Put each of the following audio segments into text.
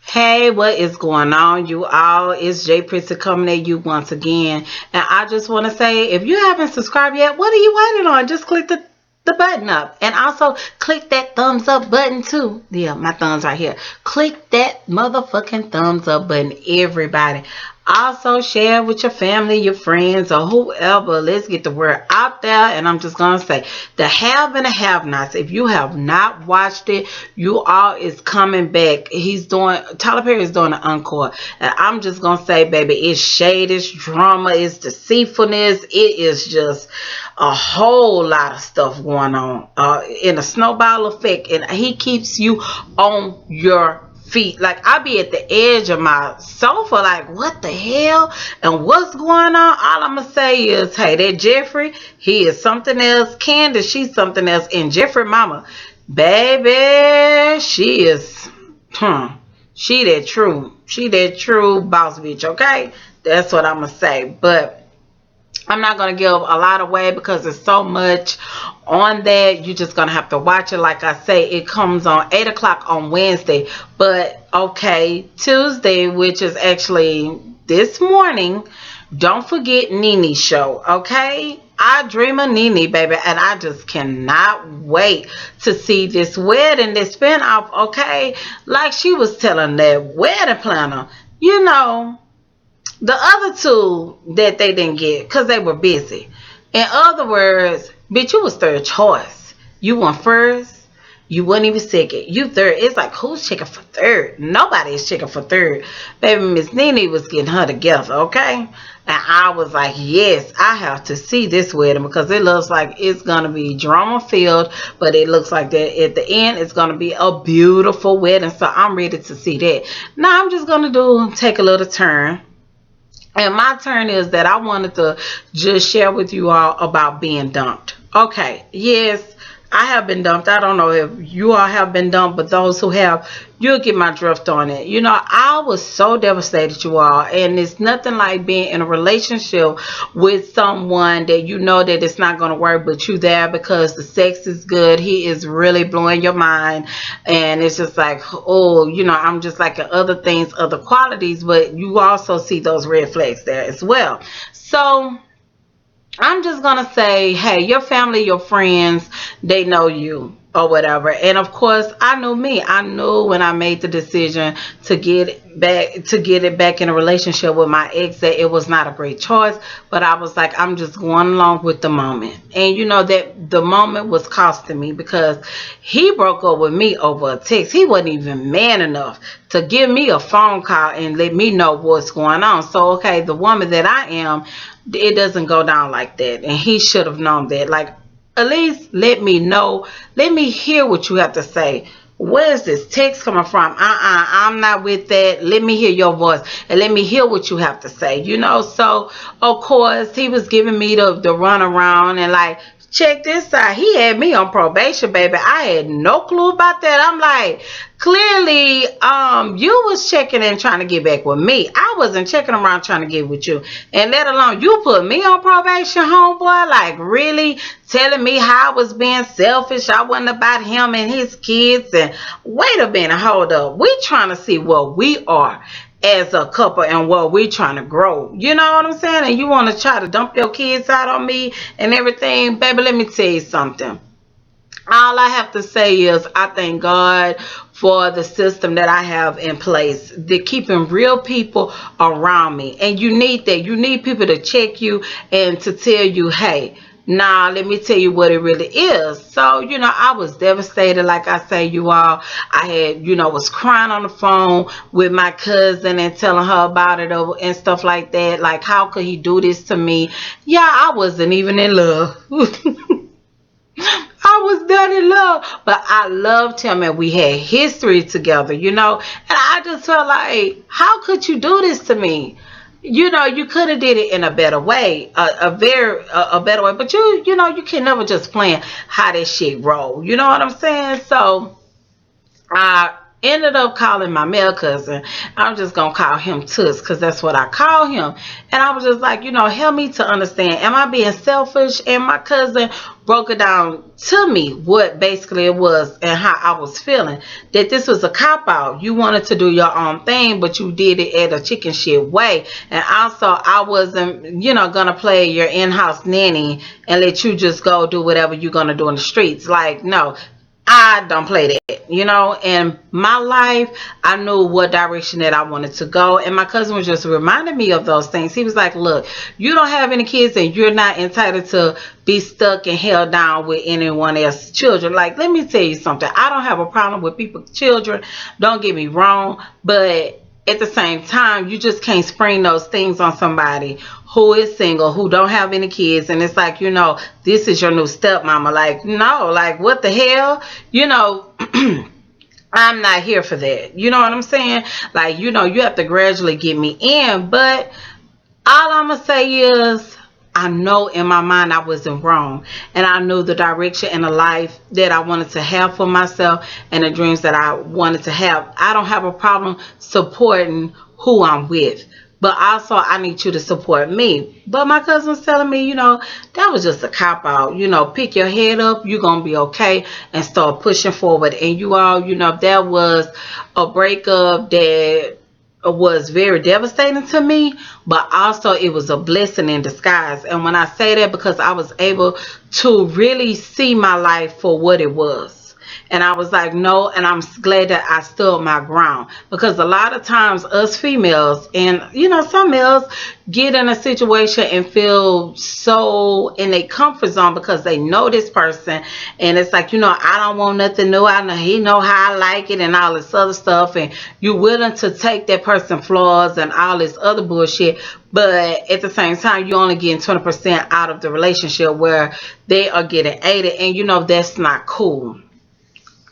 Hey, what is going on, you all? It's Jay Pritzy coming at you once again. And I just want to say, if you haven't subscribed yet, what are you waiting on? Just click the button up. And also click that thumbs up button too. Yeah, my thumbs right here. Click that motherfucking thumbs up button, everybody. Also share with your family, your friends, or whoever. Let's get the word out there. And I'm just gonna say, the have and the have-nots. If you have not watched it, you all is coming back. Tyler Perry is doing an encore, and I'm just gonna say, baby, it's shade, it's drama, it's deceitfulness. It is just a whole lot of stuff going on in a snowball effect, and he keeps you on your feet. Like, I be at the edge of my sofa, like, what the hell and what's going on? All I'm gonna say is, hey, that Jeffrey, he is something else. Candace, she's something else. And Jeffrey mama, baby, she is she that true boss bitch. Okay, that's what I'm gonna say. But I'm not going to give a lot away because there's so much on that. You're just going to have to watch it. Like I say, it comes on 8 o'clock on Wednesday. But, okay, Tuesday, which is actually this morning, don't forget NeNe's show, okay? I Dream of NeNe, baby, and I just cannot wait to see this wedding, this spin-off, okay? Like she was telling that wedding planner, you know, the other two that they didn't get because they were busy. In other words, bitch, you was third choice. You won first. You wasn't even second. You third. It's like, who's checking for third? Nobody is checking for third. Baby, Miss NeNe was getting her together, okay? And I was like, yes, I have to see this wedding because it looks like it's going to be drama filled, but it looks like that at the end it's going to be a beautiful wedding. So I'm ready to see that. Now I'm just going to take a little turn. And my turn is that I wanted to just share with you all about being dumped. Okay, yes, I have been dumped. I don't know if you all have been dumped, but those who have, you'll get my drift on it. You know, I was so devastated, you all, and it's nothing like being in a relationship with someone that you know that it's not going to work, but you there because the sex is good. He is really blowing your mind, and it's just like, oh, you know, I'm just like other things, other qualities, but you also see those red flags there as well. So I'm just gonna say, hey, your family, your friends, they know you or whatever. And of course, I knew me. I knew when I made the decision to get it back in a relationship with my ex that it was not a great choice. But I was like, I'm just going along with the moment. And you know that the moment was costing me because he broke up with me over a text. He wasn't even man enough to give me a phone call and let me know what's going on. So okay, the woman that I am, it doesn't go down like that, and he should have known that. Like, at least let me know, let me hear what you have to say. Where's this text coming from? I'm not with that. Let me hear your voice and let me hear what you have to say, you know. So of course he was giving me the run around and like, check this out, he had me on probation, baby. I had no clue about that. I'm like, clearly you was checking and trying to get back with me. I wasn't checking around trying to get with you, and let alone you put me on probation, homeboy. Like, really telling me how I was being selfish, I wasn't about him and his kids. And wait a minute, hold up, we trying to see what we are as a couple and what we're trying to grow. You know what I'm saying? And you want to try to dump your kids out on me and everything. Baby, let me tell you something. All I have to say is I thank God for the system that I have in place. They're keeping real people around me. And you need that. You need people to check you and to tell you, hey, nah, let me tell you what it really is. So, you know, I was devastated. Like I say, you all, I had, you know, was crying on the phone with my cousin and telling her about it and stuff like that. Like, how could he do this to me? Yeah, I wasn't even in love. I was done in love, but I loved him and we had history together, you know. And I just felt like, how could you do this to me? You know, you could have did it in a better way, a better way. But you know, you can never just plan how this shit roll. You know what I'm saying? So ended up calling my male cousin. I'm just gonna call him Tuss because that's what I call him. And I was just like, help me to understand. Am I being selfish? And my cousin broke it down to me what basically it was and how I was feeling. That this was a cop out. You wanted to do your own thing, but you did it at a chicken shit way. And also, I wasn't, gonna play your in-house nanny and let you just go do whatever you're gonna do in the streets. Like, no, I don't play that, in my life. I knew what direction that I wanted to go. And my cousin was just reminding me of those things. He was like, look, you don't have any kids and you're not entitled to be stuck and held down with anyone else's children. Like, let me tell you something. I don't have a problem with people's children. Don't get me wrong. But at the same time, you just can't spring those things on somebody who is single, who don't have any kids, and it's like, this is your new stepmama. Like, no, like, what the hell? I'm not here for that. You know what I'm saying? Like, you have to gradually get me in, but all I'm going to say is, I know in my mind I wasn't wrong, and I knew the direction and the life that I wanted to have for myself and the dreams that I wanted to have. I don't have a problem supporting who I'm with, but also I need you to support me. But my cousin was telling me, that was just a cop out. Pick your head up, you're going to be okay, and start pushing forward. And you all, that was a breakup that was very devastating to me, but also it was a blessing in disguise. And when I say that, because I was able to really see my life for what it was. And I was like, no, and I'm glad that I stood my ground. Because a lot of times us females and, some males get in a situation and feel so in a comfort zone because they know this person. And it's like, I don't want nothing new. I know he know how I like it and all this other stuff. And you're willing to take that person's flaws and all this other bullshit. But at the same time, you're only getting 20% out of the relationship where they are getting 80. And, that's not cool.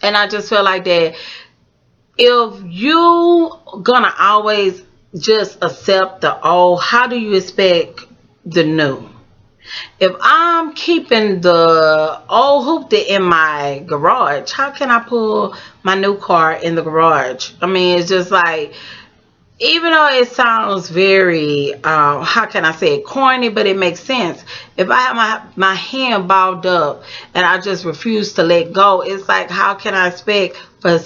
And I just feel like that if you gonna always just accept the old, how do you expect the new? If I'm keeping the old hoopty in my garage, how can I pull my new car in the garage? I mean, it's just like, even though it sounds very, how can I say it, corny, but it makes sense. If I have my hand balled up and I just refuse to let go, it's like, how can I expect for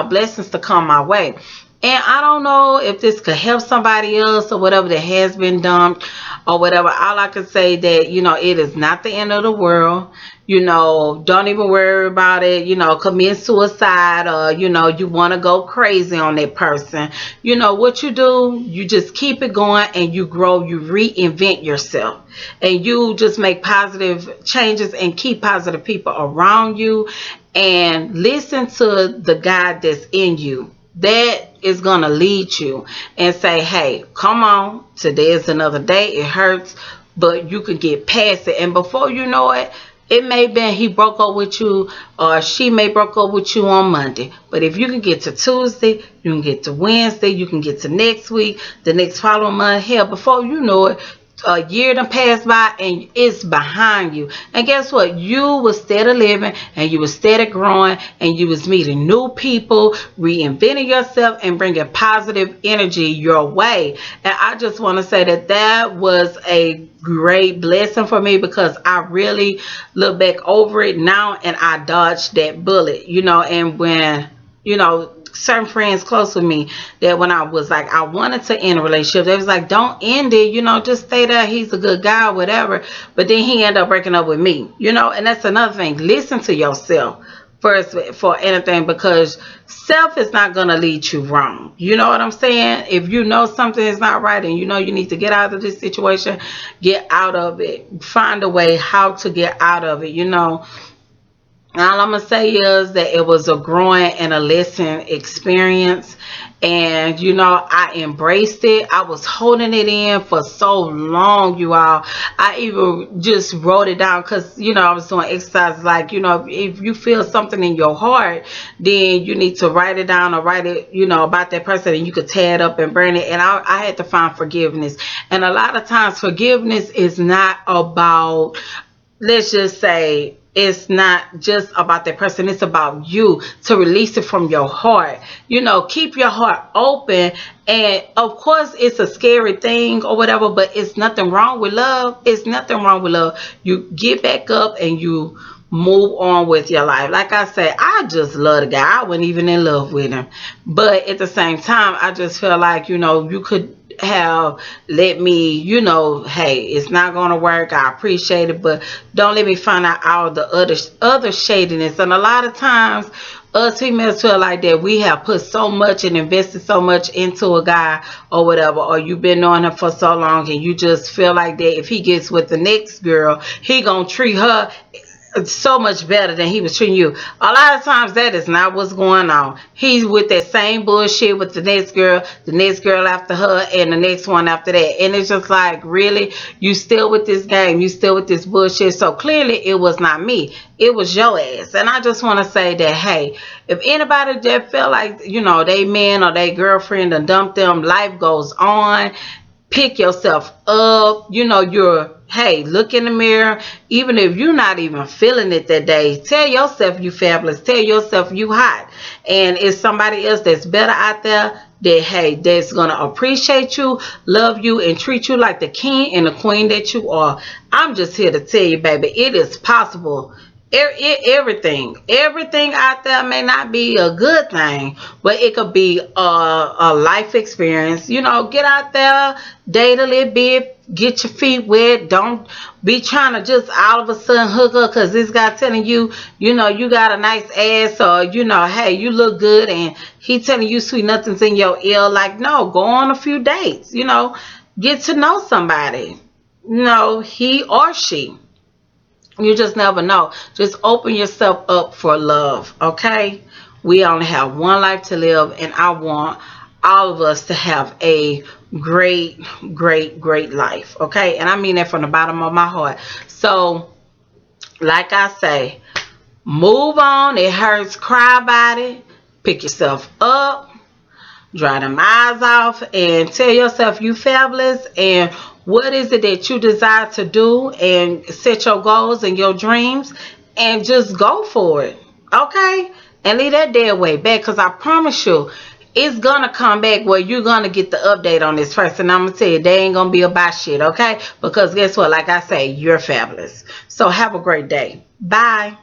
blessings to come my way? And I don't know if this could help somebody else or whatever that has been done or whatever. All I can say that, it is not the end of the world. Don't even worry about it, commit suicide or, you want to go crazy on that person. What you do, you just keep it going and you grow, you reinvent yourself. And you just make positive changes and keep positive people around you and listen to the God that's in you. That is going to lead you and say, hey, come on, today is another day. It hurts, but you can get past it. And before you know it, it may be he broke up with you or she may broke up with you on Monday. But if you can get to Tuesday, you can get to Wednesday, you can get to next week, the next following month. Hell, before you know it, a year done passed by and it's behind you. And guess what? You was steady living and you was steady growing and you was meeting new people, reinventing yourself and bringing positive energy your way. And I just want to say that was a great blessing for me because I really look back over it now and I dodged that bullet, and when, certain friends close with me that when I was like, I wanted to end a relationship, they was like, don't end it, just stay there. He's a good guy, whatever. But then he ended up breaking up with me, and that's another thing. Listen to yourself first for anything because self is not going to lead you wrong. You know what I'm saying? If you know something is not right and you need to get out of this situation, get out of it. Find a way how to get out of it, All I'm going to say is that it was a growing and a lesson experience. And, I embraced it. I was holding it in for so long, you all. I even just wrote it down because, I was doing exercises like, if you feel something in your heart, then you need to write it down or write it, about that person and you could tear it up and burn it. And I had to find forgiveness. And a lot of times forgiveness is not about, let's just say, it's not just about that person. It's about you, to release it from your heart. You know, keep your heart open. And of course, it's a scary thing or whatever, but it's nothing wrong with love. It's nothing wrong with love. You get back up and you move on with your life. Like I said, I just love the guy. I wasn't even in love with him. But at the same time, I just feel like, you know, you could have let me, you know, hey, it's not gonna work. I appreciate it, but don't let me find out all the other shadiness. And a lot of times us females feel like that we have put so much and invested so much into a guy or whatever, or you've been knowing him for so long, and you just feel like that if he gets with the next girl, he gonna treat her so much better than he was treating you. A lot of times that is not what's going on. He's with that same bullshit with the next girl after her, and the next one after that. And it's just like, really? You still with this game? You still with this bullshit? So clearly it was not me. It was your ass. And I just want to say that, hey, if anybody that feel like, you know, they man or they girlfriend and dump them, life goes on. Pick yourself up. You know, hey, look in the mirror. Even if you're not even feeling it that day, tell yourself you fabulous. Tell yourself you hot. And it's somebody else that's better out there that, hey, that's going to appreciate you, love you, and treat you like the king and the queen that you are. I'm just here to tell you, baby, it is possible. Everything out there may not be a good thing, but it could be a life experience. You know, get out there, date a little bit, get your feet wet. Don't be trying to just all of a sudden hook up because this guy telling you, you know, you got a nice ass, or, you know, hey, you look good, and he telling you sweet nothings in your ear. Like, no, go on a few dates, you know, get to know somebody, you know, he or she. You just never know. Just open yourself up for love, okay? We only have one life to live, and I want all of us to have a great, great life, okay? And I mean that from the bottom of my heart. So, like I say, move on. It hurts. Cry about it. Pick yourself up. Dry them eyes off and tell yourself you fabulous, and what is it that you desire to do, and set your goals and your dreams and just go for it, okay? And leave that dead weight back, because I promise you it's gonna come back where you're gonna get the update on this person. I'm gonna tell you, they ain't gonna be about shit, okay? Because guess what, like I say, you're fabulous. So have a great day. Bye.